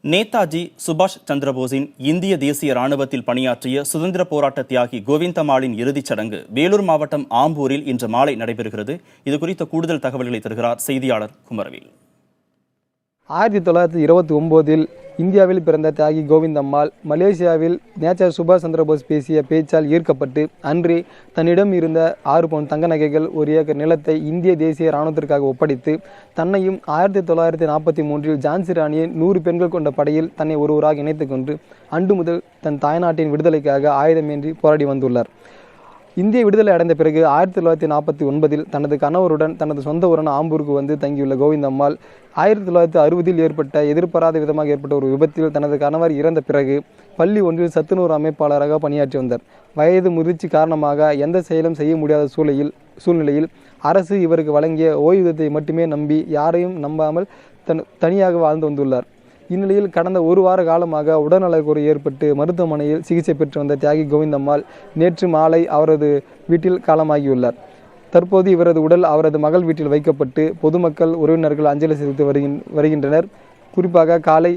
நேதாஜி சுபாஷ் சந்திரபோஸின் இந்திய தேசிய ராணுவத்தில் பணியாற்றிய சுதந்திர போராட்ட தியாகி கோவிந்தம்மாளின் இறுதிச் சடங்கு வேலூர் மாவட்டம் ஆம்பூரில் இன்று மாலை நடைபெறுகிறது. இதுகுறித்த கூடுதல் தகவல்களை தருகிறார் செய்தியாளர் குமரவேல். 1929 இந்தியாவில் பிறந்த தியாகி கோவிந்தம்மாள் மலேசியாவில் நேதாஜி சுபாஷ் சந்திரபோஸ் பேசிய பேச்சால் ஈர்க்கப்பட்டு அன்று தன்னிடம் இருந்த 6 பவுன் தங்க நகைகள், 1 ஏக்கர் நிலத்தை இந்திய தேசிய இராணுவத்திற்காக ஒப்படைத்து தன்னையும் 1943 ஜான்சி ராணியை 100 பெண்கள் கொண்ட படையில் தன்னை ஒருவராக இணைத்துக் கொண்டு அன்று முதல் தன் தாய்நாட்டின் விடுதலைக்காக ஆயுதமேன்றி போராடி வந்துள்ளார். இந்திய விடுதலை அடைந்த பிறகு 1949 தனது கணவருடன் தனது சொந்த ஊரான ஆம்பூருக்கு வந்து தங்கியுள்ள கோவிந்தம்மாள் 1960 ஏற்பட்ட எதிர்பாராத விதமாக ஏற்பட்ட ஒரு விபத்தில் தனது கணவர் இறந்த பிறகு பள்ளி ஒன்றில் சத்துணவு அமைப்பாளராக பணியாற்றி வந்தார். வயது முதிர்ச்சி காரணமாக எந்த செயலும் செய்ய முடியாத சூழ்நிலையில் அரசு இவருக்கு வழங்கிய ஓய்வூதியத்தை மட்டுமே நம்பி யாரையும் நம்பாமல் தனியாக வாழ்ந்து வந்துள்ளார். இந்நிலையில் கடந்த 1 வார காலமாக உடல்நலக்குறை ஏற்பட்டு மருத்துவமனையில் சிகிச்சை பெற்று வந்த தியாகி கோவிந்தம்மாள் நேற்று மாலை அவரது வீட்டில் காலமாகியுள்ளார். தற்போது இவரது உடல் அவரது மகள் வீட்டில் வைக்கப்பட்டு பொதுமக்கள், உறவினர்கள் அஞ்சலி செலுத்தி வருகின்றனர். குறிப்பாக காலை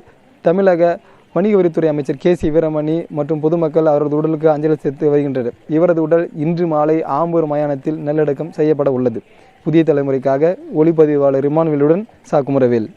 தமிழக வணிக வரித்துறை அமைச்சர் KC வீரமணி மற்றும் பொதுமக்கள் அவரது உடலுக்கு அஞ்சலி செலுத்தி வருகின்றனர். இவரது உடல் இன்று மாலை ஆம்பூர் மயானத்தில் நல்லடக்கம் செய்யப்பட உள்ளது. புதிய தலைமுறைக்காக ஒளிப்பதிவாளர் இமானுவேலுடன் குமரவேல்.